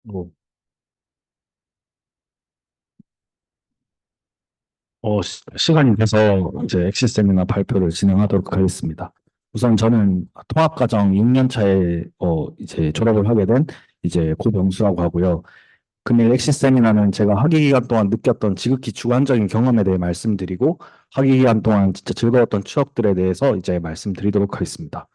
뭐, 시간이 돼서 이제 엑시 세미나 발표를 진행하도록 하겠습니다. 우선 저는 통합과정 6년 차에 이제 졸업을 하게 된 이제 고병수라고 하고요. 금일 엑시 세미나는 제가 학위 기간 동안 느꼈던 지극히 주관적인 경험에 대해 말씀드리고 학위 기간 동안 진짜 즐거웠던 추억들에 대해서 이제 말씀드리도록 하겠습니다.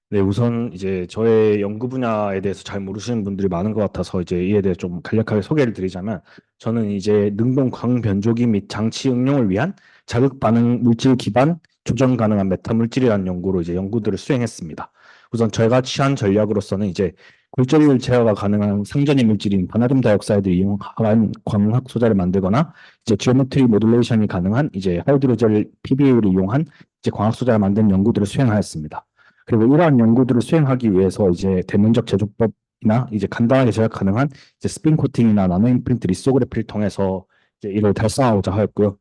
네, 우선 이제 저의 연구 분야에 대해서 잘 모르시는 분들이 많은 것 같아서 이제 이에 대해 좀 간략하게 소개를 드리자면 저는 이제 능동 광변조기 및 장치 응용을 위한 자극 반응 물질 기반 조정 가능한 메타 물질이라는 연구로 이제 연구들을 수행했습니다. 우선 저희가 취한 전략으로서는 이제 굴절율 제어가 가능한 상전이 물질인 바나듐 다이옥사이드를 이용한 광학 소재를 만들거나 이제 지오메트리 모듈레이션이 가능한 이제 하이드로젤 PBA를 이용한 이제 광학 소재를 만드는 연구들을 수행하였습니다. 그리고 이러한 연구들을 수행하기 위해서 이제 대면적 제조법이나 이제 간단하게 제작 가능한 이제 스핀 코팅이나 나노 임프린트 리소그래피를 통해서 이제 이를 달성하고자 하였고요.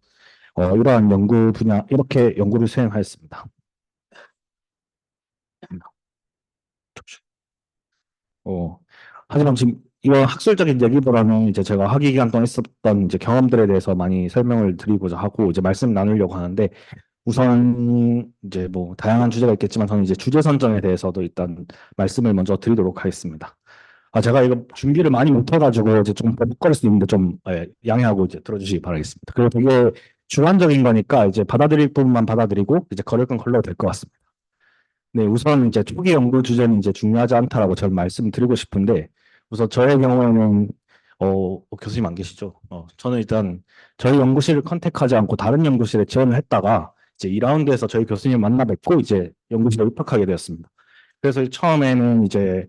이러한 연구 분야 이렇게 연구를 수행하였습니다. 어, 하지만 지금 이런 학술적인 얘기보다는 이제 제가 학위 기간 동안 있었던 이제 경험들에 대해서 많이 설명을 드리고자 하고 이제 말씀 나누려고 하는데 우선 이제 뭐 다양한 주제가 있겠지만 저는 이제 주제 선정에 대해서도 일단 말씀을 먼저 드리도록 하겠습니다. 제가 이거 준비를 많이 못해가지고 이제 좀 버벅거릴 수 있는데 좀 양해하고 이제 들어주시기 바라겠습니다. 그리고 되게 주관적인 거니까 이제 받아들일 부분만 받아들이고 이제 걸을 건 걸러도 될 것 같습니다. 네, 우선 이제 초기 연구 주제는 이제 중요하지 않다라고 저는 말씀드리고 싶은데 우선 저의 경우에는 교수님 안 계시죠? 저는 일단 저희 연구실을 컨택하지 않고 다른 연구실에 지원을 했다가 이제 2라운드에서 저희 교수님 만나 뵙고 이제 연구실에 입학하게 되었습니다. 그래서 처음에는 이제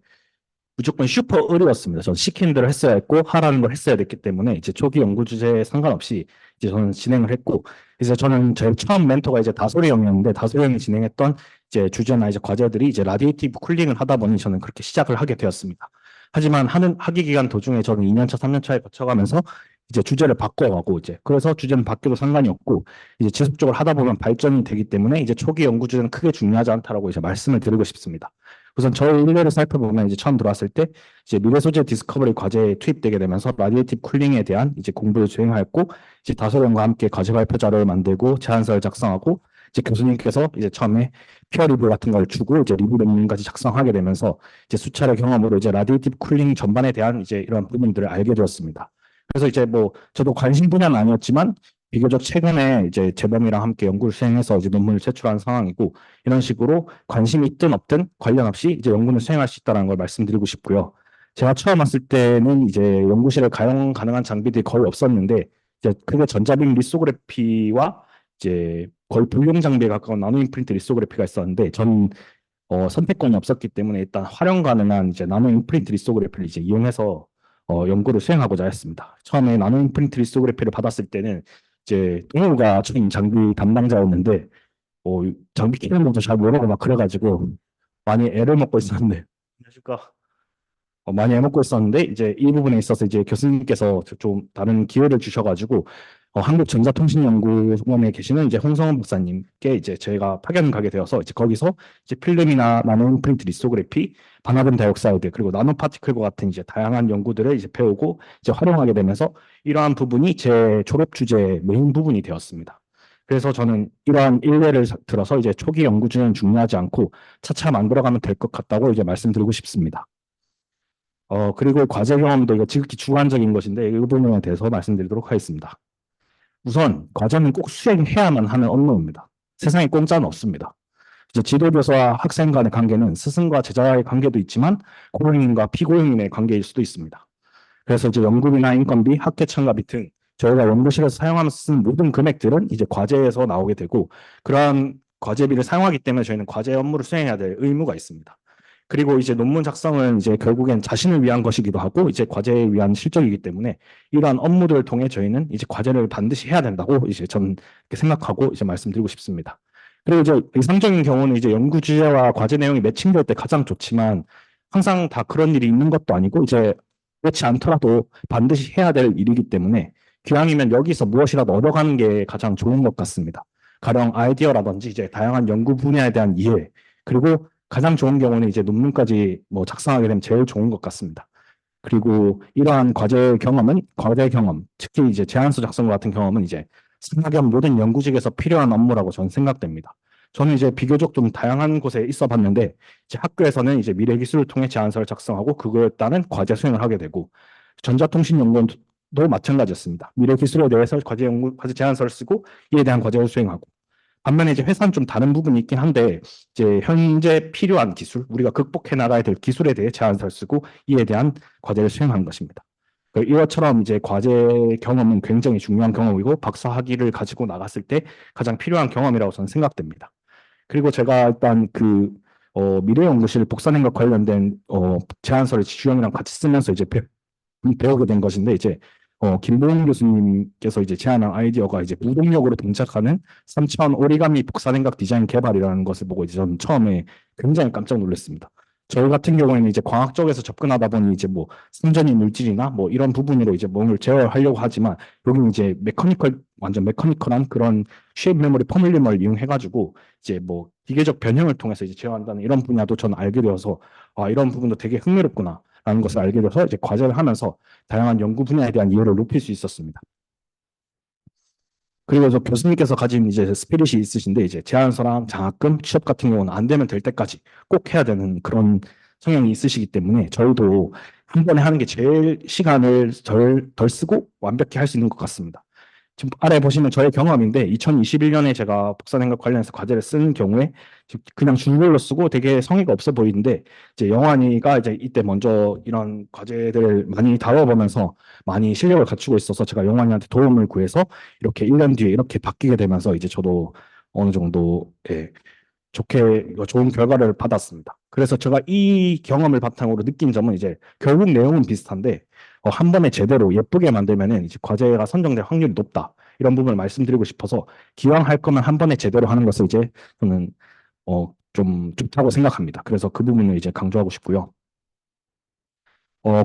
무조건 슈퍼 의리였습니다. 저는 시킨 대로 했어야 했고 하라는 걸 했어야 됐기 때문에 이제 초기 연구 주제에 상관없이 이제 저는 진행을 했고 이제 저는 제 처음 멘토가 이제 다솔이 형이었는데 다솔이 형이 진행했던 이제 주제나 이제 과제들이 이제 라디에이티브 쿨링을 하다 보니 저는 그렇게 시작을 하게 되었습니다. 하지만 하는 학위 기간 도중에 저는 2년 차, 3년 차에 거쳐가면서 이제 주제를 바꿔가고 이제 그래서 주제는 바뀌어도 상관이 없고 이제 지속적으로 하다 보면 발전이 되기 때문에 이제 초기 연구 주제는 크게 중요하지 않다라고 이제 말씀을 드리고 싶습니다. 우선 저의 일례를 살펴보면 이제 처음 들어왔을 때 이제 미래 소재 디스커버리 과제에 투입되게 되면서 라디에이티브 쿨링에 대한 이제 공부를 수행하였고 이제 다소령과 함께 과제 발표 자료를 만들고 제안서를 작성하고 이제 교수님께서 이제 처음에 피어 리뷰 같은 걸 주고 이제 리뷰 논문까지 작성하게 되면서 이제 수차례 경험으로 이제 라디에이티브 쿨링 전반에 대한 이제 이런 부분들을 알게 되었습니다. 그래서 이제 뭐 저도 관심 분야는 아니었지만 비교적 최근에 이제 재범이랑 함께 연구를 수행해서 이제 논문을 제출한 상황이고 이런 식으로 관심이 있든 없든 관련 없이 이제 연구는 수행할 수 있다는 걸 말씀드리고 싶고요. 제가 처음 왔을 때는 이제 연구실에 가용 가능한 장비들이 거의 없었는데 이제 그게 전자빔 리소그래피와 이제 거의 불용 장비에 가까운 나노 임프린트 리소그래피가 있었는데 전 선택권이 없었기 때문에 일단 활용 가능한 이제 나노 임프린트 리소그래피를 이제 이용해서 연구를 수행하고자 했습니다. 처음에 나노 임프린트 리소그래피를 받았을 때는 이제 동호가 처음 장비 담당자였는데 어, 장비 키는 것도 잘 모르고 막 그래가지고 많이 애를 먹고 있었는데 안녕하십니까. 많이 해먹고 있었는데 이제 이 부분에 있어서 이제 교수님께서 좀 다른 기회를 주셔가지고 한국전자통신연구원에 계시는 이제 홍성원 박사님께 이제 저희가 파견 가게 되어서 이제 거기서 이제 필름이나 나노 프린트 리소그래피, 바나듐 다이옥사이드 그리고 나노 파티클과 같은 이제 다양한 연구들을 이제 배우고 이제 활용하게 되면서 이러한 부분이 제 졸업 주제의 메인 부분이 되었습니다. 그래서 저는 이러한 일례를 들어서 이제 초기 연구주는 중요하지 않고 차차 만들어가면 될 것 같다고 이제 말씀드리고 싶습니다. 그리고 과제 경험도 이거 지극히 주관적인 것인데 이 부분에 대해서 말씀드리도록 하겠습니다. 우선 과제는 꼭 수행해야만 하는 업무입니다. 세상에 공짜는 없습니다. 이제 지도교사와 학생 간의 관계는 스승과 제자의 관계도 있지만 고용인과 피고용인의 관계일 수도 있습니다. 그래서 이제 연구비나 인건비, 학회 참가비 등 저희가 연구실에서 사용하면서 쓰는 모든 금액들은 이제 과제에서 나오게 되고 그러한 과제비를 사용하기 때문에 저희는 과제 업무를 수행해야 될 의무가 있습니다. 그리고 이제 논문 작성은 이제 결국엔 자신을 위한 것이기도 하고 이제 과제에 위한 실적이기 때문에 이러한 업무들을 통해 저희는 이제 과제를 반드시 해야 된다고 이제 저는 이렇게 생각하고 이제 말씀드리고 싶습니다. 그리고 이제 이상적인 경우는 이제 연구 주제와 과제 내용이 매칭될 때 가장 좋지만 항상 다 그런 일이 있는 것도 아니고 이제 그렇지 않더라도 반드시 해야 될 일이기 때문에 기왕이면 여기서 무엇이라도 얻어가는 게 가장 좋은 것 같습니다. 가령 아이디어라든지 이제 다양한 연구 분야에 대한 이해, 그리고 가장 좋은 경우는 이제 논문까지 뭐 작성하게 되면 제일 좋은 것 같습니다. 그리고 이러한 과제 경험, 특히 이제 제안서 작성 같은 경험은 이제 상하견 모든 연구직에서 필요한 업무라고 저는 생각됩니다. 저는 이제 비교적 좀 다양한 곳에 있어 봤는데, 이제 학교에서는 이제 미래 기술을 통해 제안서를 작성하고 그거에 따른 과제 수행을 하게 되고, 전자통신연구원도 마찬가지였습니다. 미래 기술에 대해서 과제 제안서를 쓰고 이에 대한 과제를 수행하고, 반면에 이제 회사는 좀 다른 부분이 있긴 한데, 이제 현재 필요한 기술, 우리가 극복해 나가야 될 기술에 대해 제안서를 쓰고 이에 대한 과제를 수행하는 것입니다. 이것처럼 이제 과제 경험은 굉장히 중요한 경험이고 박사 학위를 가지고 나갔을 때 가장 필요한 경험이라고 저는 생각됩니다. 그리고 제가 일단 미래연구실 복사능력 관련된 제안서를 주영이랑 같이 쓰면서 이제 배우게 된 것인데, 이제 김보훈 교수님께서 이제 제안한 아이디어가 이제 무동력으로 동작하는 3차원 오리가미 복사냉각 디자인 개발이라는 것을 보고 이제 저는 처음에 굉장히 깜짝 놀랐습니다. 저희 같은 경우에는 이제 과학 쪽에서 접근하다 보니 이제 뭐 순전히 물질이나 뭐 이런 부분으로 이제 뭔가를 제어하려고 하지만, 여기는 이제 완전 메커니컬한 그런 쉐입 메모리 포뮬리머를 이용해가지고 이제 뭐 기계적 변형을 통해서 이제 제어한다는 이런 분야도 저는 알게 되어서, 아, 이런 부분도 되게 흥미롭구나 라는 것을 알게 돼서 이제 과제를 하면서 다양한 연구 분야에 대한 이해를 높일 수 있었습니다. 그리고 저 교수님께서 가진 이제 스피릿이 있으신데, 이제 제안서랑 장학금, 취업 같은 경우는 안 되면 될 때까지 꼭 해야 되는 그런 성향이 있으시기 때문에, 저희도 한 번에 하는 게 제일 시간을 덜 쓰고 완벽히 할 수 있는 것 같습니다. 지금 아래 보시면 저의 경험인데, 2021년에 제가 복사능력 관련해서 과제를 쓰는 경우에 그냥 줄글로 쓰고 되게 성의가 없어 보이는데, 이제 영환이가 이제 이때 먼저 이런 과제들을 많이 다뤄보면서 많이 실력을 갖추고 있어서 제가 영환이한테 도움을 구해서 이렇게 1년 뒤에 이렇게 바뀌게 되면서 이제 저도 어느 정도, 예, 좋은 결과를 받았습니다. 그래서 제가 이 경험을 바탕으로 느낀 점은 이제 결국 내용은 비슷한데, 한 번에 제대로 예쁘게 만들면은 이제 과제가 선정될 확률이 높다. 이런 부분을 말씀드리고 싶어서, 기왕 할 거면 한 번에 제대로 하는 것을 이제 저는 좀 좋다고 생각합니다. 그래서 그 부분을 이제 강조하고 싶고요.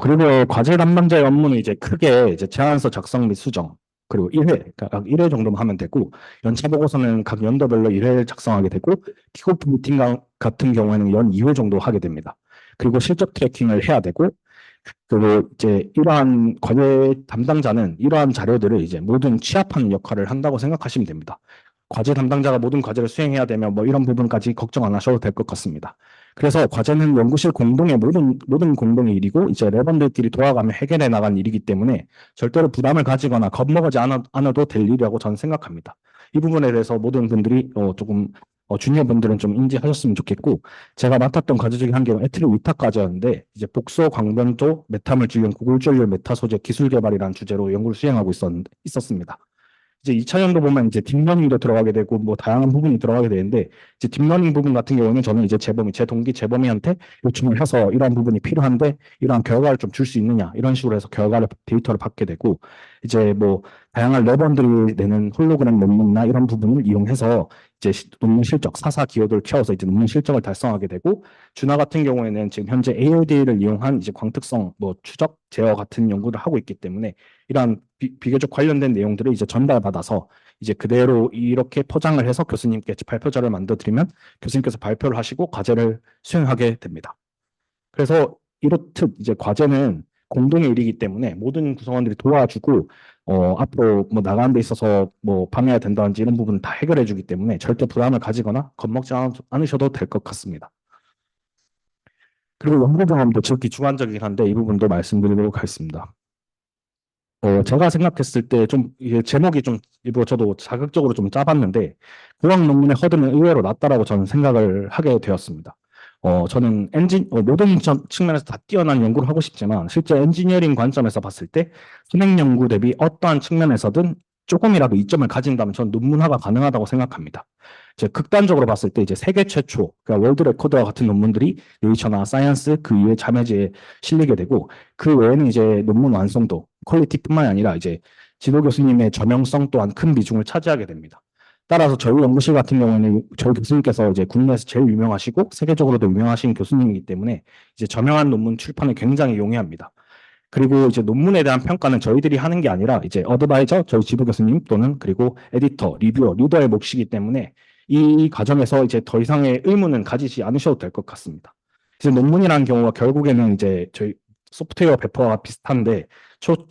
그리고 과제 담당자의 업무는 이제 크게 이제 제안서 작성 및 수정, 그리고 1회, 그러니까 각 1회 정도만 하면 되고, 연차 보고서는 각 연도별로 1회 작성하게 되고, 킥오프 미팅 같은 경우에는 연 2회 정도 하게 됩니다. 그리고 실적 트래킹을 해야 되고, 그리고 이제 이러한 과제 담당자는 이러한 자료들을 이제 모든 취합하는 역할을 한다고 생각하시면 됩니다. 과제 담당자가 모든 과제를 수행해야 되면 뭐 이런 부분까지 걱정 안 하셔도 될 것 같습니다. 그래서 과제는 연구실 공동의 모든 공동의 일이고, 이제 랩원들끼리 도와가며 해결해 나간 일이기 때문에 절대로 부담을 가지거나 겁먹지 않아도 될 일이라고 저는 생각합니다. 이 부분에 대해서 모든 분들이 조금 주니어 분들은 좀 인지하셨으면 좋겠고, 제가 맡았던 과제 중에 한 개가 에트리 위탁 과제였는데, 이제 복소 광변조 메타물질용 고골전류 메타 소재 기술 개발이라는 주제로 연구를 수행하고 있었습니다. 이제 2차년도 보면 이제 딥러닝도 들어가게 되고 뭐 다양한 부분이 들어가게 되는데, 이제 딥러닝 부분 같은 경우는 저는 이제 제 동기 재범이한테 요청을 해서 이러한 부분이 필요한데 이러한 결과를 좀 줄 수 있느냐 이런 식으로 해서 데이터를 받게 되고, 이제 뭐 다양한 랩원들이 내는 홀로그램 논문이나 이런 부분을 이용해서 이제 논문 실적 사사 기호도를 키워서 이제 논문 실적을 달성하게 되고, 준하 같은 경우에는 지금 현재 ALD를 이용한 이제 광특성 뭐 추적 제어 같은 연구를 하고 있기 때문에, 이러한 비교적 관련된 내용들을 이제 전달받아서 이제 그대로 이렇게 포장을 해서 교수님께 발표자를 만들어 드리면 교수님께서 발표를 하시고 과제를 수행하게 됩니다. 그래서 이렇듯 이제 과제는 공동의 일이기 때문에 모든 구성원들이 도와주고, 앞으로 뭐 나가는 데 있어서 뭐 방해가 된다든지 이런 부분을 다 해결해 주기 때문에 절대 부담을 가지거나 겁먹지 않으셔도 될 것 같습니다. 그리고 연구 경험도极기 주관적이긴 한데 이 부분도 말씀드리도록 하겠습니다. 제가 생각했을 때 좀 이게 제목이 좀 일부러 저도 자극적으로 좀 짜봤는데, 고학 논문의 허들은 의외로 낮다라고 저는 생각을 하게 되었습니다. 저는 모든 측면에서 다 뛰어난 연구를 하고 싶지만, 실제 엔지니어링 관점에서 봤을 때 선행 연구 대비 어떠한 측면에서든 조금이라도 이점을 가진다면 전 논문화가 가능하다고 생각합니다. 이제 극단적으로 봤을 때 이제 세계 최초, 그러니까 월드 레코드와 같은 논문들이 네이처나 사이언스 그 이외 자매지에 실리게 되고, 그 외에는 이제 논문 완성도, 퀄리티뿐만 아니라 이제 지도 교수님의 저명성 또한 큰 비중을 차지하게 됩니다. 따라서 저희 연구실 같은 경우에는 저희 교수님께서 이제 국내에서 제일 유명하시고 세계적으로도 유명하신 교수님이기 때문에 이제 저명한 논문 출판을 굉장히 용이합니다. 그리고 이제 논문에 대한 평가는 저희들이 하는 게 아니라 이제 어드바이저, 저희 지도 교수님 또는 그리고 에디터, 리뷰어, 리더의 몫이기 때문에 이 과정에서 이제 더 이상의 의문은 가지지 않으셔도 될 것 같습니다. 이제 논문이라는 경우가 결국에는 이제 저희 소프트웨어 배포와 비슷한데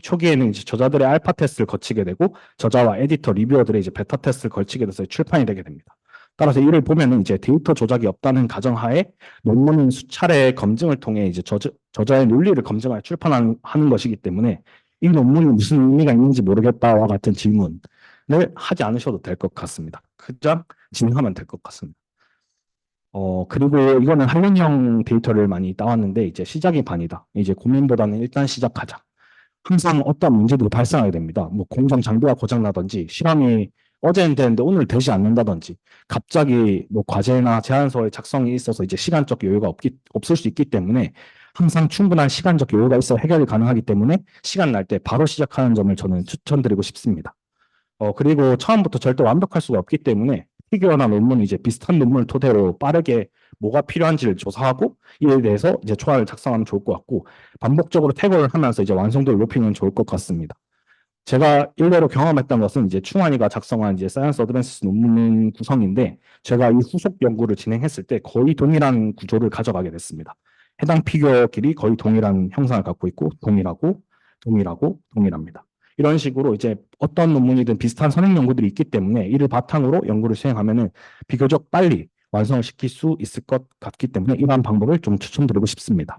초기에는 이제 저자들의 알파 테스트를 거치게 되고 저자와 에디터, 리뷰어들의 이제 베타 테스트를 거치게 돼서 출판이 되게 됩니다. 따라서 이를 보면은 이제 데이터 조작이 없다는 가정하에 논문은 수차례 검증을 통해 이제 저자의 논리를 검증하여 출판하는 것이기 때문에 이 논문이 무슨 의미가 있는지 모르겠다와 같은 질문을 하지 않으셔도 될 것 같습니다. 그냥 진행하면 될 것 같습니다. 그리고 이거는 한론형 데이터를 많이 따왔는데 이제 시작이 반이다. 이제 고민보다는 일단 시작하자. 항상 어떤 문제들이 발생하게 됩니다. 뭐 공장 장비가 고장나든지 실험이 어제는 되는데 오늘 되지 않는다든지 갑자기 뭐 과제나 제안서의 작성이 있어서 이제 시간적 여유가 없을 수 있기 때문에 항상 충분한 시간적 여유가 있어 해결이 가능하기 때문에 시간 날 때 바로 시작하는 점을 저는 추천드리고 싶습니다. 그리고 처음부터 절대 완벽할 수가 없기 때문에 피규어나 논문은 이제 비슷한 논문을 토대로 빠르게 뭐가 필요한지를 조사하고 이에 대해서 이제 초안을 작성하면 좋을 것 같고 반복적으로 태그를 하면서 이제 완성도를 높이면 좋을 것 같습니다. 제가 일례로 경험했던 것은 이제 충환이가 작성한 이제 사이언스 어드밴스 논문 구성인데 제가 이 후속 연구를 진행했을 때 거의 동일한 구조를 가져가게 됐습니다. 해당 피규어끼리 거의 동일한 형상을 갖고 있고 동일합니다. 이런 식으로 이제 어떤 논문이든 비슷한 선행 연구들이 있기 때문에 이를 바탕으로 연구를 수행하면은 비교적 빨리 완성을 시킬 수 있을 것 같기 때문에 이러한 방법을 좀 추천드리고 싶습니다.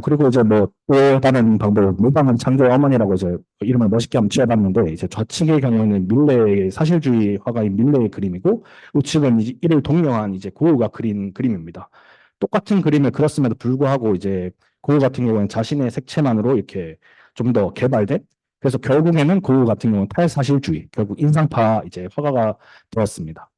그리고 이제 뭐 또 다른 방법, 모방은 창조의 어머니라고 이제 이름을 멋있게 한번 지어봤는데 이제 좌측의 경우에는 밀레의 사실주의 화가인 밀레의 그림이고 우측은 이제 이를 동명한 이제 고흐가 그린 그림입니다. 똑같은 그림을 그렸음에도 불구하고 이제 고흐 같은 경우는 자신의 색채만으로 이렇게 좀 더 개발된 그래서 결국에는 고흐 같은 경우는 탈사실주의, 결국 인상파 이제 화가가 되었습니다.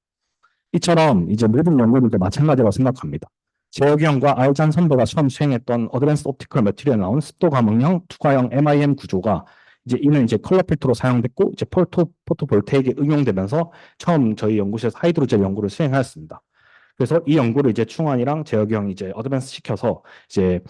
이처럼 이제 모든 연구들도 마찬가지라고 생각합니다. 제어기형과 알잔 선배가 처음 수행했던 어드밴스 옵티컬 매트리에 나온 습도 감응형, 투과형 MIM 구조가 이제 이는 이제 컬러 필터로 사용됐고 이제 포토볼테이크에 응용되면서 처음 저희 연구실에서 하이드로젤 연구를 수행하였습니다. 그래서 이 연구를 이제 충환이랑 제어기형이 이제 어드밴스 시켜서 이제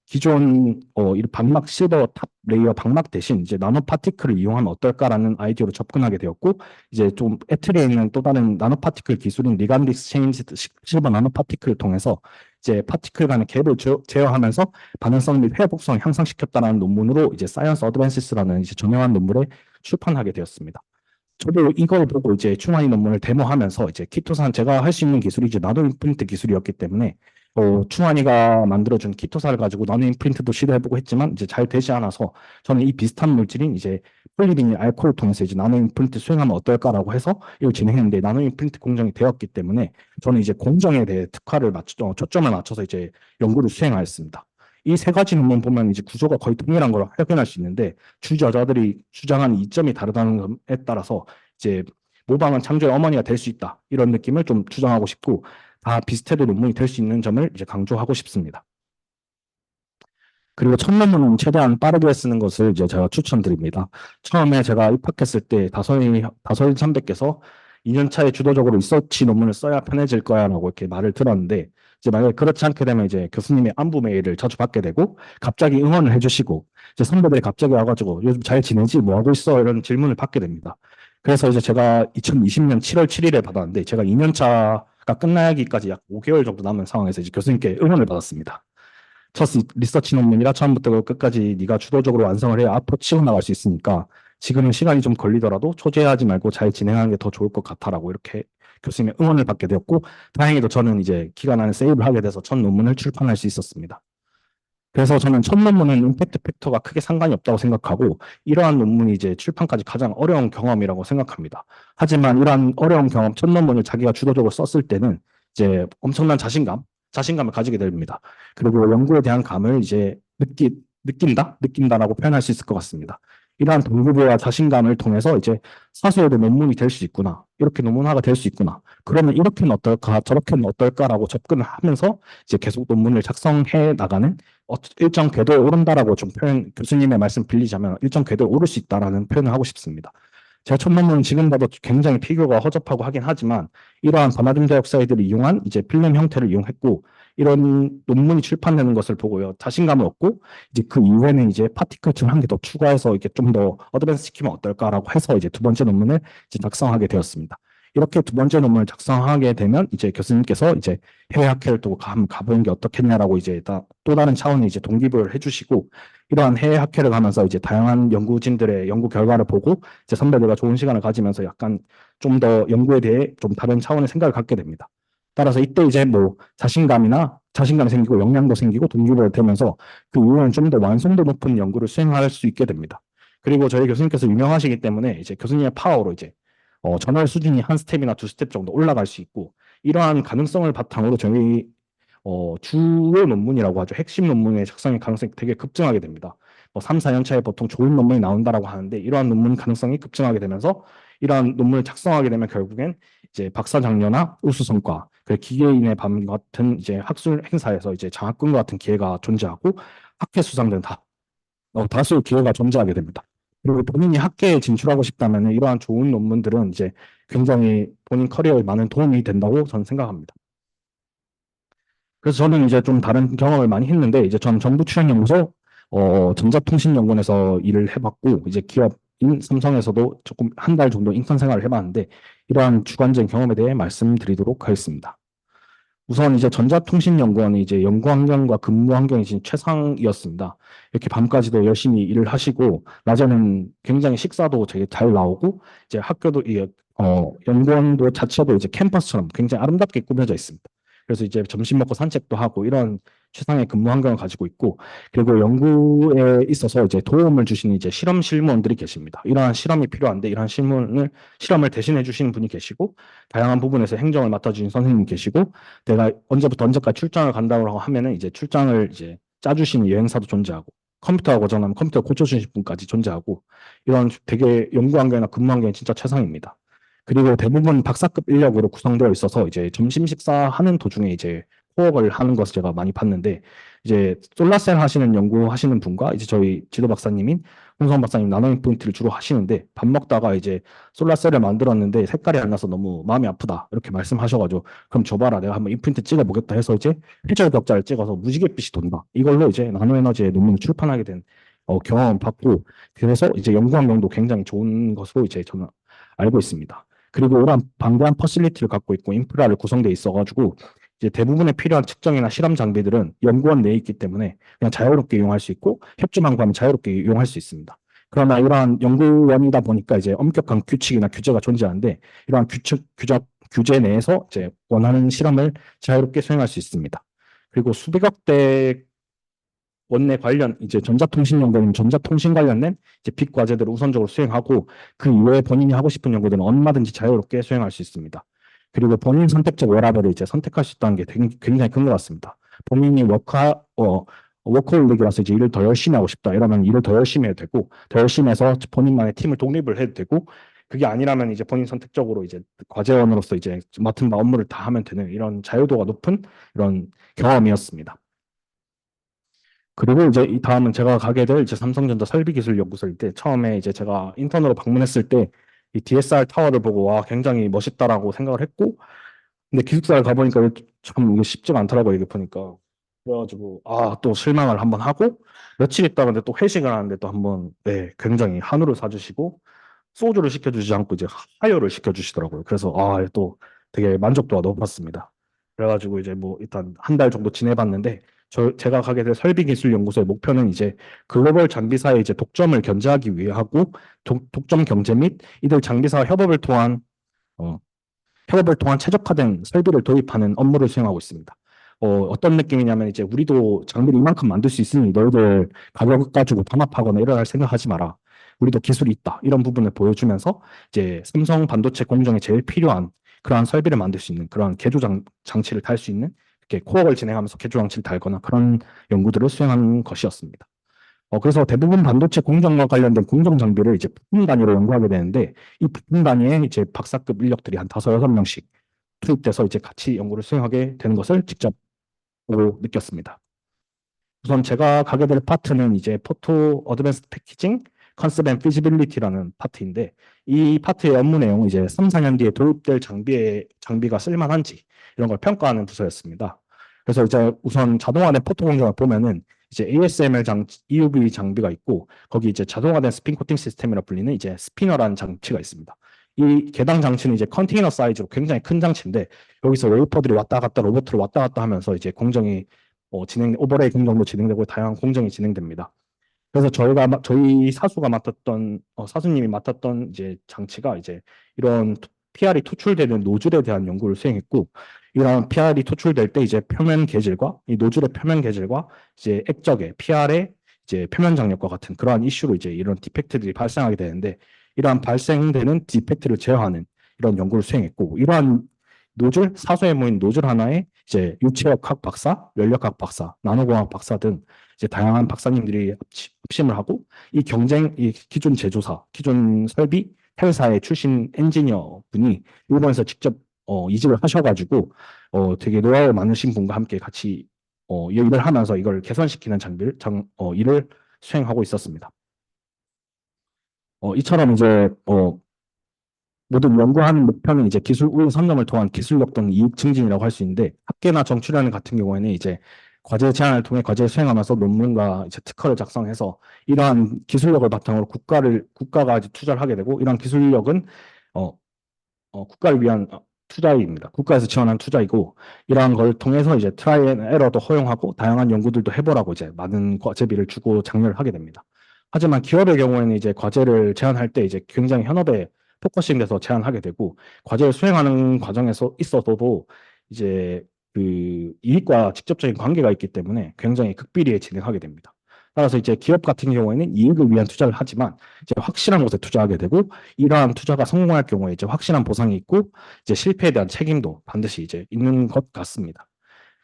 기존 이 방막 실버 탑 레이어 방막 대신 이제 나노 파티클을 이용하면 어떨까라는 아이디어로 접근하게 되었고 이제 좀 애틀에 있는 또 다른 나노 파티클 기술인 리간드 익스체인지 실버 나노 파티클을 통해서 이제 파티클 간의 갭을 제어하면서 반응성 및 회복성을 향상시켰다는 논문으로 이제 사이언스 어드밴시스라는 이제 정형한 논문에 출판하게 되었습니다. 저도 이걸 보고 이제 충환이 논문을 데모하면서 이제 키토산 제가 할 수 있는 기술이 이제 나노 임프린트 기술이었기 때문에 충환이가 만들어준 키토사를 가지고 나노 임프린트도 시도해보고 했지만 이제 잘 되지 않아서 저는 이 비슷한 물질인 이제 폴리비닐 알코올을 통해서 이제 나노 임프린트 수행하면 어떨까라고 해서 이걸 진행했는데 나노 임프린트 공정이 되었기 때문에 저는 이제 공정에 대해 초점을 맞춰서 이제 연구를 수행하였습니다. 이 세 가지 논문 보면 이제 구조가 거의 동일한 걸 확인할 수 있는데 주저자들이 주장하는 이점이 다르다는 점에 따라서 이제 모방은 창조의 어머니가 될 수 있다 이런 느낌을 좀 주장하고 싶고 다 비슷해도 논문이 될 수 있는 점을 이제 강조하고 싶습니다. 그리고 첫 논문은 최대한 빠르게 쓰는 것을 이제 제가 추천드립니다. 처음에 제가 입학했을 때 다서인 선배께서 2년 차에 주도적으로 리서치 논문을 써야 편해질 거야라고 이렇게 말을 들었는데 이제 만약에 그렇지 않게 되면 이제 교수님의 안부 메일을 자주 받게 되고 갑자기 응원을 해주시고 이제 선배들이 갑자기 와가지고 요즘 잘 지내지 뭐 하고 있어 이런 질문을 받게 됩니다. 그래서 이제 제가 2020년 7월 7일에 받았는데 제가 2년 차가 끝나기까지 약 5개월 정도 남은 상황에서 이제 교수님께 응원을 받았습니다. 첫 리서치 논문이라 처음부터 끝까지 네가 주도적으로 완성을 해야 앞으로 치고 나갈 수 있으니까 지금은 시간이 좀 걸리더라도 초조해하지 말고 잘 진행하는 게 더 좋을 것 같아라고 이렇게 교수님의 응원을 받게 되었고 다행히도 저는 이제 기간 안에 세이브를 하게 돼서 첫 논문을 출판할 수 있었습니다. 그래서 저는 첫 논문은 임팩트 팩터가 크게 상관이 없다고 생각하고 이러한 논문이 이제 출판까지 가장 어려운 경험이라고 생각합니다. 하지만 이러한 어려운 경험, 첫 논문을 자기가 주도적으로 썼을 때는 이제 엄청난 자신감을 가지게 됩니다. 그리고 연구에 대한 감을 이제 느낀다라고 표현할 수 있을 것 같습니다. 이러한 동기부여와 자신감을 통해서 이제 사수에도 논문이 될 수 있구나. 이렇게 논문화가 될 수 있구나. 그러면 이렇게는 어떨까, 저렇게는 어떨까라고 접근을 하면서 이제 계속 논문을 작성해 나가는 일정 궤도에 오른다라고 좀 교수님의 말씀 빌리자면 일정 궤도에 오를 수 있다라는 표현을 하고 싶습니다. 제가 첫 논문은 지금 봐도 굉장히 피규어가 허접하고 하긴 하지만 이러한 바나듐 다이옥사이드를 이용한 이제 필름 형태를 이용했고 이런 논문이 출판되는 것을 보고요 자신감을 얻고 이제 그 이후에는 이제 파티클층 한 개 더 추가해서 이렇게 좀 더 어드밴스 시키면 어떨까라고 해서 이제 두 번째 논문을 이제 작성하게 되었습니다. 이렇게 두 번째 논문을 작성하게 되면 이제 교수님께서 이제 해외 학회를 또 한번 가보는 게 어떻겠냐라고 이제 또 다른 차원의 이제 동기부여를 해주시고 이러한 해외 학회를 가면서 이제 다양한 연구진들의 연구 결과를 보고 이제 선배들과 좋은 시간을 가지면서 약간 좀 더 연구에 대해 좀 다른 차원의 생각을 갖게 됩니다. 따라서 이때 이제 뭐 자신감이 생기고 역량도 생기고 동기부여가 되면서 그 이후에는 좀 더 완성도 높은 연구를 수행할 수 있게 됩니다. 그리고 저희 교수님께서 유명하시기 때문에 이제 교수님의 파워로 이제 저널 수준이 한 스텝이나 두 스텝 정도 올라갈 수 있고 이러한 가능성을 바탕으로 저희 주요 논문이라고 하죠. 핵심 논문의 작성의 가능성이 되게 급증하게 됩니다. 3, 4년 차에 보통 좋은 논문이 나온다라고 하는데 이러한 논문 가능성이 급증하게 되면서 이러한 논문을 작성하게 되면 결국엔 이제 박사장려나 우수성과 그 기계인의 밤 같은 이제 학술 행사에서 이제 장학금과 같은 기회가 존재하고 학회 수상 등 다수의 기회가 존재하게 됩니다. 그리고 본인이 학계에 진출하고 싶다면 이러한 좋은 논문들은 이제 굉장히 본인 커리어에 많은 도움이 된다고 저는 생각합니다. 그래서 저는 이제 좀 다른 경험을 많이 했는데 이제 저는 정부출연연구소 전자통신연구원에서 일을 해봤고 이제 기업인 삼성에서도 조금 한 달 정도 인턴 생활을 해봤는데 이러한 주관적인 경험에 대해 말씀드리도록 하겠습니다. 우선 이제 전자통신연구원이 이제 연구 환경과 근무 환경이 진짜 최상이었습니다. 이렇게 밤까지도 열심히 일을 하시고 낮에는 굉장히 식사도 되게 잘 나오고 이제 학교도 연구원도 자체도 이제 캠퍼스처럼 굉장히 아름답게 꾸며져 있습니다. 그래서 이제 점심 먹고 산책도 하고 이런 최상의 근무 환경을 가지고 있고 그리고 연구에 있어서 이제 도움을 주시는 이제 실험 실무원들이 계십니다. 이러한 실험이 필요한데 이러한 실험을 대신해 주시는 분이 계시고 다양한 부분에서 행정을 맡아주신 선생님 계시고 내가 언제부터 언제까지 출장을 간다고 하면은 이제 출장을 이제 짜주시는 여행사도 존재하고 컴퓨터가 고장나면 컴퓨터 고쳐주실 분까지 존재하고 이런 되게 연구 환경이나 근무 환경이 진짜 최상입니다. 그리고 대부분 박사급 인력으로 구성되어 있어서 이제 점심 식사하는 도중에 이제 코업을 하는 것을 제가 많이 봤는데 이제 솔라셀 하시는 연구하시는 분과 이제 저희 지도 박사님인 홍성 박사님 나노 포인트를 주로 하시는데 밥 먹다가 이제 솔라셀을 만들었는데 색깔이 안 나서 너무 마음이 아프다 이렇게 말씀하셔가지고 그럼 줘봐라 내가 한번 이 프린트 찍어보겠다 해서 이제 해절 격자를 찍어서 무지갯빛이 돈다 이걸로 이제 나노에너지의 논문을 출판하게 된 경험을 받고 그래서 이제 연구 환경도 굉장히 좋은 것으로 이제 저는 알고 있습니다. 그리고 이런 방대한 퍼실리티를 갖고 있고 인프라를 구성돼 있어가지고 이제 대부분의 필요한 측정이나 실험 장비들은 연구원 내에 있기 때문에 그냥 자유롭게 이용할 수 있고 협조만 구하면 자유롭게 이용할 수 있습니다. 그러나 이러한 연구원이다 보니까 이제 엄격한 규칙이나 규제가 존재하는데 이러한 규제 내에서 이제 원하는 실험을 자유롭게 수행할 수 있습니다. 그리고 수백억 대 원내 관련 이제 전자통신 연구는 전자통신 관련된 이제 빅 과제들을 우선적으로 수행하고 그 이외에 본인이 하고 싶은 연구들은 얼마든지 자유롭게 수행할 수 있습니다. 그리고 본인 선택적 워라밸을 이제 선택할 수 있다는 게 굉장히 큰 것 같습니다. 본인이 워커홀릭이라서 이제 일을 더 열심히 하고 싶다 이러면 일을 더 열심히 해도 되고 더 열심히 해서 본인만의 팀을 독립을 해도 되고 그게 아니라면 이제 본인 선택적으로 이제 과제원으로서 이제 맡은 바 업무를 다 하면 되는 이런 자유도가 높은 이런 경험이었습니다. 그리고 이제 이 다음은 제가 가게 될 이제 삼성전자 설비기술연구소일 때 처음에 이제 제가 인턴으로 방문했을 때 이 DSR 타워를 보고 와 굉장히 멋있다라고 생각을 했고 근데 기숙사를 가보니까 참 이게 쉽지가 않더라고요 이게 보니까 그래가지고 또 실망을 한번 하고 며칠 있다가 근데 또 회식을 하는데 또 한번 네 굉장히 한우를 사주시고 소주를 시켜주지 않고 이제 하여를 시켜주시더라고요. 그래서 또 되게 만족도가 높았습니다. 그래가지고 이제 뭐 일단 한 달 정도 지내봤는데 제가 가게 될 설비기술연구소의 목표는 이제 글로벌 장비사의 이제 독점을 견제하기 위해 하고 독점 경제 및 이들 장비사와 어, 협업을 통한 최적화된 설비를 도입하는 업무를 수행하고 있습니다. 어떤 느낌이냐면 이제 우리도 장비를 이만큼 만들 수 있으니 너희들 가격 가지고 담합하거나 이럴 생각하지 마라. 우리도 기술이 있다. 이런 부분을 보여주면서 이제 삼성 반도체 공정에 제일 필요한 그러한 설비를 만들 수 있는 그런 개조 장치를 달 수 있는 이렇게 코어를 진행하면서 개조 장치를 달거나 그런 연구들을 수행하는 것이었습니다. 그래서 대부분 반도체 공정과 관련된 공정 장비를 이제 부품 단위로 연구하게 되는데 이 부품 단위에 이제 박사급 인력들이 한 다섯 여섯 명씩 투입돼서 이제 같이 연구를 수행하게 되는 것을 직접 보고 느꼈습니다. 우선 제가 가게 될 파트는 이제 포토 어드밴스드 패키징 컨셉 앤 피지빌리티라는 파트인데 이 파트의 업무 내용은 이제 3, 4년 뒤에 도입될 장비가 쓸만한지 이런 걸 평가하는 부서였습니다. 그래서 이제 우선 자동화된 포토 공정을 보면은 이제 ASML EUV 장비가 있고 거기 이제 자동화된 스핀 코팅 시스템이라 불리는 이제 스피너라는 장치가 있습니다. 이 계당 장치는 이제 컨테이너 사이즈로 굉장히 큰 장치인데 여기서 웨이퍼들이 왔다 갔다 로봇으로 왔다 갔다 하면서 이제 공정이 오버레이 공정도 진행되고 다양한 공정이 진행됩니다. 그래서 저희 사수가 맡았던 사수님이 맡았던 이제 장치가 이제 이런 PR이 토출되는 노즐에 대한 연구를 수행했고 이런 PR이 토출될 때 이제 표면 계질과 이 노즐의 표면 계질과 이제 액적의 PR의 이제 표면 장력과 같은 그러한 이슈로 이제 이런 디펙트들이 발생하게 되는데 이러한 발생되는 디펙트를 제어하는 이런 연구를 수행했고 이러한 노즐 사소에 모인 노즐 하나에 이제 유체역학 박사, 연력학 박사, 나노공학 박사 등 이제 다양한 박사님들이 합심을 하고 이 기존 제조사, 기존 설비 회사의 출신 엔지니어 분이 일본에서 직접 이직을 하셔가지고 되게 노하우 많으신 분과 함께 같이 일을 하면서 이걸 개선시키는 일을 수행하고 있었습니다. 이처럼 이제 모든 연구하는 목표는 이제 기술 우위 선점을 통한 기술력 또는 이익 증진이라고 할 수 있는데 학계나 정치련 같은 경우에는 이제 과제 제안을 통해 과제를 수행하면서 논문과 이제 특허를 작성해서 이러한 기술력을 바탕으로 국가가 이제 투자를 하게 되고 이러한 기술력은 어, 국가를 위한 투자입니다. 국가에서 지원한 투자이고 이러한 걸 통해서 이제 트라이 앤 에러도 허용하고 다양한 연구들도 해보라고 이제 많은 과제비를 주고 장려를 하게 됩니다. 하지만 기업의 경우에는 이제 과제를 제안할 때 이제 굉장히 현업에 포커싱돼서 제안하게 되고 과제를 수행하는 과정에서 있어서도 이제 그 이익과 직접적인 관계가 있기 때문에 굉장히 극비리에 진행하게 됩니다. 따라서 이제 기업 같은 경우에는 이익을 위한 투자를 하지만 이제 확실한 곳에 투자하게 되고 이러한 투자가 성공할 경우에 이제 확실한 보상이 있고 이제 실패에 대한 책임도 반드시 이제 있는 것 같습니다.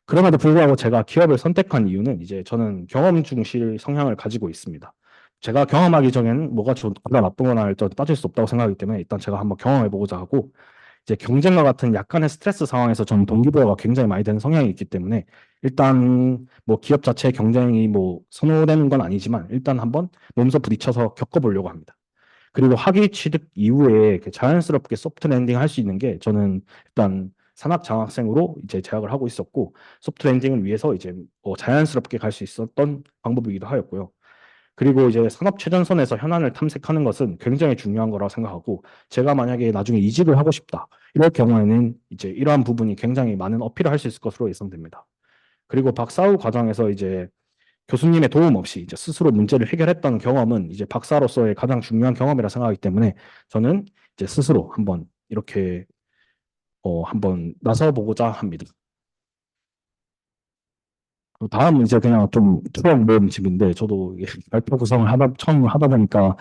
그럼에도 불구하고 제가 기업을 선택한 이유는 이제 저는 경험 중시 성향을 가지고 있습니다. 제가 경험하기 전에는 뭐가 좋거나 나쁜 거나 일단 따질 수 없다고 생각하기 때문에 일단 제가 한번 경험해보고자 하고 이제 경쟁과 같은 약간의 스트레스 상황에서 저는 동기부여가 굉장히 많이 되는 성향이 있기 때문에 일단 뭐 기업 자체의 경쟁이 뭐 선호되는 건 아니지만 일단 한번 몸소 부딪혀서 겪어보려고 합니다. 그리고 학위 취득 이후에 자연스럽게 소프트 랜딩 할 수 있는 게 저는 일단 산학 장학생으로 이제 재학을 하고 있었고 소프트 랜딩을 위해서 이제 자연스럽게 갈 수 있었던 방법이기도 하였고요. 그리고 이제 산업 최전선에서 현안을 탐색하는 것은 굉장히 중요한 거라고 생각하고 제가 만약에 나중에 이직을 하고 싶다 이럴 경우에는 이제 이러한 부분이 굉장히 많은 어필을 할 수 있을 것으로 예상됩니다. 그리고 박사 후 과정에서 이제 교수님의 도움 없이 이제 스스로 문제를 해결했던 경험은 이제 박사로서의 가장 중요한 경험이라 생각하기 때문에 저는 이제 스스로 한번 이렇게 한번 나서 보고자 합니다. 다음은 이제 그냥 좀 추억 모음집인데 저도 이게 발표 구성을 처음 하다 보니까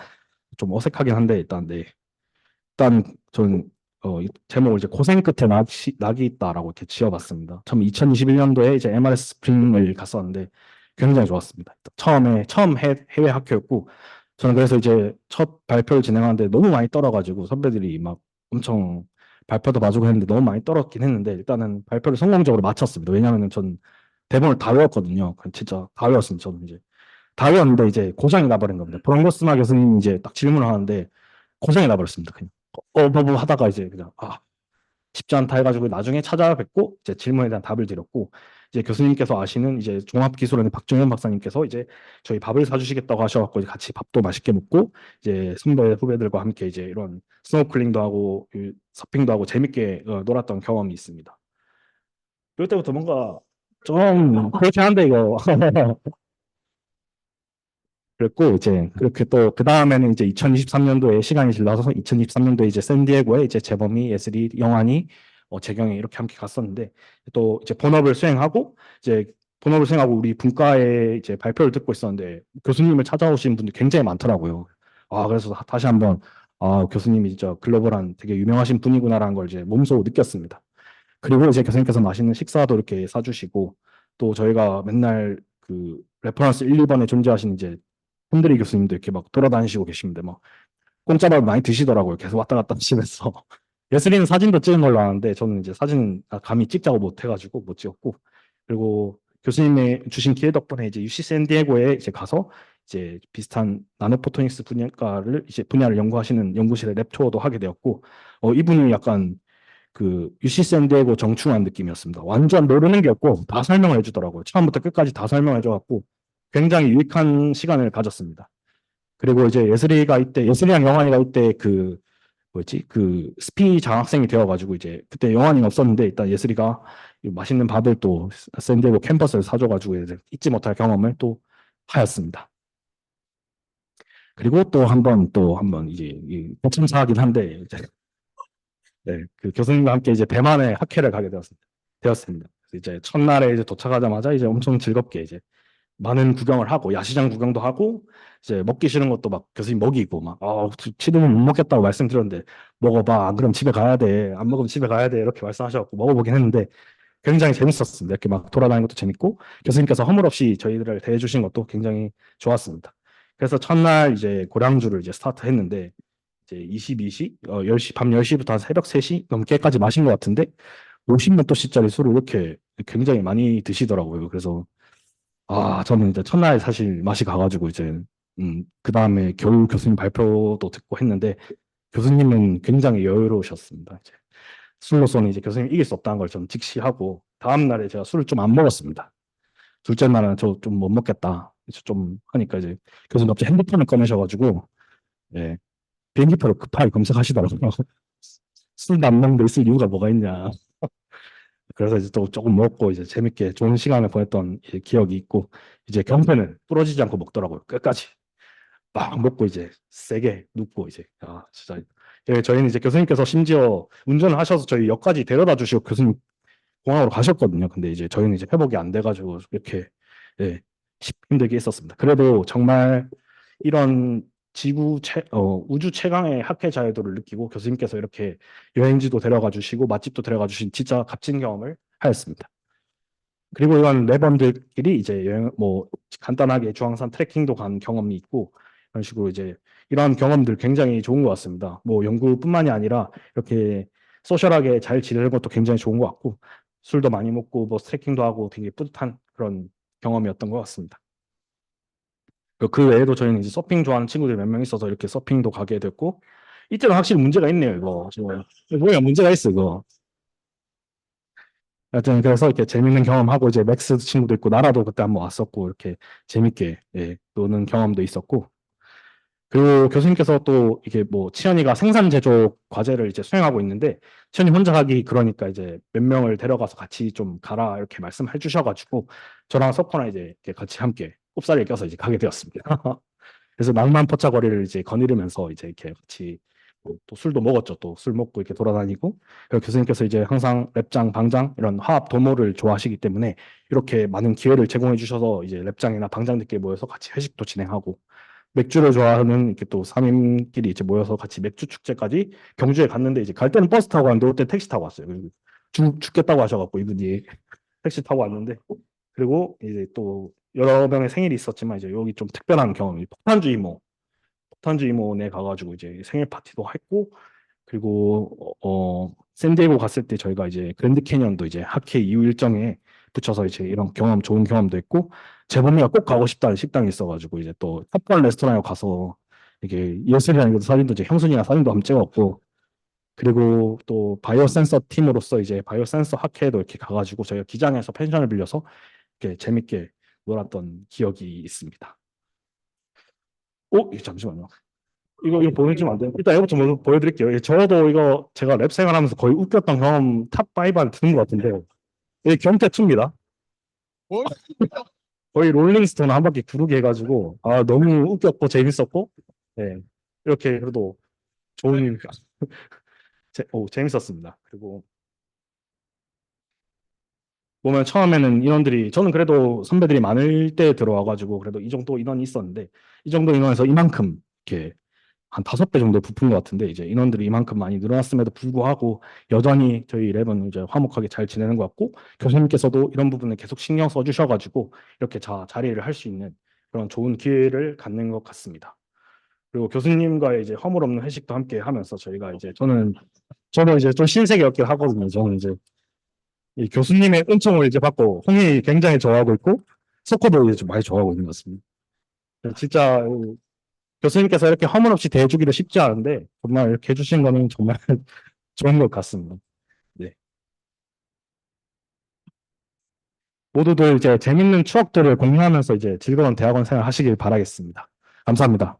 좀 어색하긴 한데 일단 네. 일단 저는 이 제목을 이제 고생 끝에 낙이 있다라고 이렇게 지어봤습니다. 처음 2021년도에 이제 MRS 스프링을 갔었는데 굉장히 좋았습니다. 처음 해외 학교였고 저는 그래서 이제 첫 발표를 진행하는데 너무 많이 떨어가지고 선배들이 막 엄청 발표도 봐주고 했는데 너무 많이 떨었긴 했는데 일단은 발표를 성공적으로 마쳤습니다. 왜냐하면 전 대본을 다 외웠거든요. 진짜 다 외웠습니다. 저는 이제 다 외웠는데 이제 고장이 나버린 겁니다. 브롱거스마 교수님이 이제 딱 질문을 하는데 고장이 나버렸습니다. 그냥 뭐 하다가 이제 그냥 쉽지 않다 해가지고 나중에 찾아뵙고 이제 질문에 대한 답을 드렸고 이제 교수님께서 아시는 이제 종합기술원의 박종현 박사님께서 이제 저희 밥을 사주시겠다고 하셔갖고 이제 같이 밥도 맛있게 먹고 이제 선배 후배들과 함께 이제 이런 스노클링도 하고 서핑도 하고 재밌게 놀았던 경험이 있습니다. 그럴 때부터 뭔가 좀 그렇게 한데 이거 그랬고 이제 그렇게 또 그 다음에는 이제 2023년도에 시간이 질러서 2023년도에 이제 샌디에고에 이제 재범이, 예슬이, 영환이, 재경이 이렇게 함께 갔었는데 또 이제 본업을 수행하고 우리 분과에 이제 발표를 듣고 있었는데 교수님을 찾아오신 분들 굉장히 많더라고요. 그래서 다시 한번 교수님이 진짜 글로벌한 되게 유명하신 분이구나라는 걸 이제 몸소 느꼈습니다. 그리고 이제 교수님께서 맛있는 식사도 이렇게 사주시고 또 저희가 맨날 그 레퍼런스 1, 2번에 존재하시는 이제 흔들이 교수님도 이렇게 막 돌아다니시고 계시는데 막 공짜밥 많이 드시더라고요. 계속 왔다 갔다 하시면서 예슬이는 사진도 찍은 걸로 아는데 저는 이제 사진 감히 찍자고 못 해가지고 못 찍었고 그리고 교수님의 주신 기회 덕분에 이제 UC 샌디에고에 이제 가서 이제 비슷한 나노포토닉스 분야를 연구하시는 연구실의 랩 투어도 하게 되었고 이분이 약간 그 UC 샌디에고 정충한 느낌이었습니다. 완전 모르는 게 없고 다 설명을 해주더라고요. 처음부터 끝까지 다 설명해줘갖고 굉장히 유익한 시간을 가졌습니다. 그리고 이제 예슬이랑 영환이가 이때 그 뭐였지? 그 스피 장학생이 되어가지고 이제 그때 영환이는 없었는데 일단 예슬이가 이 맛있는 밥을 또 샌디에고 캠퍼스에서 사줘가지고 이제 잊지 못할 경험을 또 하였습니다. 그리고 또 한 번 이제 대참사하긴 한데 이제 네, 그 교수님과 함께 이제 대만에 학회를 가게 되었습니다. 그래서 이제 첫날에 이제 도착하자마자 이제 엄청 즐겁게 이제 많은 구경을 하고 야시장 구경도 하고 이제 먹기 싫은 것도 막 교수님 먹이고 막 치드면 못 먹겠다고 말씀드렸는데 먹어봐 안 그럼 집에 가야 돼 안 먹으면 집에 가야 돼 이렇게 말씀하셔갖고 먹어보긴 했는데 굉장히 재밌었습니다. 이렇게 막 돌아다니는 것도 재밌고 교수님께서 허물없이 저희들을 대해주신 것도 굉장히 좋았습니다. 그래서 첫날 이제 고량주를 이제 스타트했는데 이제 22시 10시 밤 10시부터 한 새벽 3시 넘게까지 마신 것 같은데 50몇 도씨짜리 술을 이렇게 굉장히 많이 드시더라고요. 그래서 저는 이제 첫날 사실 맛이 가가지고 이제, 그 다음에 겨우 교수님 발표도 듣고 했는데, 교수님은 굉장히 여유로우셨습니다. 이제 술로서는 이제 교수님 이길 수 없다는 걸 좀 직시하고, 다음날에 제가 술을 좀 안 먹었습니다. 둘째 날은 저 좀 못 먹겠다. 그래서 좀 하니까 이제 교수님 갑자기 핸드폰을 꺼내셔가지고, 예, 비행기표를 급하게 검색하시더라고요. 술도 안 먹는데 있을 이유가 뭐가 있냐. 그래서 이제 또 조금 먹고 이제 재밌게 좋은 시간을 보냈던 기억이 있고 이제 경패는 부러지지 않고 먹더라고요. 끝까지 막 먹고 이제 세게 눕고 이제 진짜 저희는 이제 교수님께서 심지어 운전을 하셔서 저희 역까지 데려다 주시고 교수님 공항으로 가셨거든요. 근데 이제 저희는 이제 회복이 안 돼가지고 이렇게 예, 힘들게 있었습니다. 그래도 정말 이런 우주 최강의 학회 자유도를 느끼고 교수님께서 이렇게 여행지도 데려가 주시고 맛집도 데려가 주신 진짜 값진 경험을 하였습니다. 그리고 이런 랩원들끼리 이제 여행 뭐 간단하게 주황산 트레킹도 간 경험이 있고 이런 식으로 이제 이런 경험들 굉장히 좋은 것 같습니다. 뭐 연구뿐만이 아니라 이렇게 소셜하게 잘 지내는 것도 굉장히 좋은 것 같고 술도 많이 먹고 뭐 트레킹도 하고 되게 뿌듯한 그런 경험이었던 것 같습니다. 그 외에도 저희는 이제 서핑 좋아하는 친구들이 몇 명 있어서 이렇게 서핑도 가게 됐고 이때는 확실히 문제가 있네요. 이거 지금 뭐야 문제가 있어 이거. 하여튼 그래서 이렇게 재밌는 경험하고 이제 맥스 친구도 있고 나라도 그때 한번 왔었고 이렇게 재밌게 노는 경험도 있었고 그리고 교수님께서 또 이게 뭐 치현이가 생산 제조 과제를 이제 수행하고 있는데 치현이 혼자 하기 그러니까 이제 몇 명을 데려가서 같이 좀 가라 이렇게 말씀해 주셔가지고 저랑 석호나 이제 이렇게 같이 함께 꼽사리를 껴서 이제 가게 되었습니다. 그래서 낭만 포차 거리를 이제 거니르면서 이제 이렇게 같이 또 술도 먹었죠. 또 술 먹고 이렇게 돌아다니고 그리고 교수님께서 이제 항상 랩장, 방장 이런 화합 도모를 좋아하시기 때문에 이렇게 많은 기회를 제공해 주셔서 이제 랩장이나 방장들끼리 모여서 같이 회식도 진행하고 맥주를 좋아하는 이렇게 또 3인끼리 이제 모여서 같이 맥주 축제까지 경주에 갔는데 이제 갈 때는 버스 타고 갔는데 올 때 택시 타고 왔어요. 그리고 죽겠다고 하셔갖고 이분이 택시 타고 왔는데 그리고 이제 또 여러 명의 생일이 있었지만 이제 여기 좀 특별한 경험이 폭탄주의모에 가가지고 이제 생일 파티도 했고 그리고 샌디에고 갔을 때 저희가 이제 그랜드 캐니언도 이제 학회 이후 일정에 붙여서 이제 이런 경험 좋은 경험도 했고 재범이가 꼭 가고 싶다는 식당이 있어가지고 이제 또 탑번 레스토랑에 가서 이게 예술이랑 사진도 이제 형순이랑 사진도 한번 찍었고 그리고 또 바이오 센서 팀으로서 이제 바이오 센서 학회도 이렇게 가가지고 저희가 기장에서 펜션을 빌려서 이렇게 재밌게 놀았던 기억이 있습니다. 잠시만요. 이거 보여주면 안 돼요? 일단 이것부터 먼저 보여드릴게요. 저도 이거 제가 랩 생활하면서 거의 웃겼던 경험 탑5 안에 드는 것 같은데, 이게 경태2입니다. 거의 롤링스톤 한 바퀴 구르게 해가지고, 너무 웃겼고 재밌었고, 네. 이렇게 그래도 좋은, 재밌었습니다. 그리고 보면 처음에는 인원들이, 저는 그래도 선배들이 많을 때 들어와가지고, 그래도 이 정도 인원이 있었는데, 이 정도 인원에서 이만큼, 이렇게 한 5배 정도 부푼 것 같은데 이제 인원들이 이만큼 많이 늘어났음에도 불구하고 여전히 저희 랩은 이제 화목하게 잘 지내는 것 같고 교수님께서도 이런 부분에 계속 신경 써주셔가지고 이렇게 자리를 할 수 있는 그런 좋은 기회를 갖는 것 같습니다. 그리고 교수님과의 이제 허물없는 회식도 함께 하면서 저희가 이제 저는 이제 좀 신세계 였긴 하거든요. 저는 이제 이 교수님의 은총을 이제 받고 홍이 굉장히 좋아하고 있고 석호도 이제 좀 많이 좋아하고 있는 것 같습니다. 진짜 교수님께서 이렇게 허물없이 대해주기도 쉽지 않은데 정말 이렇게 해주신 거는 정말 좋은 것 같습니다. 네. 모두들 이제 재밌는 추억들을 공유하면서 이제 즐거운 대학원 생활 하시길 바라겠습니다. 감사합니다.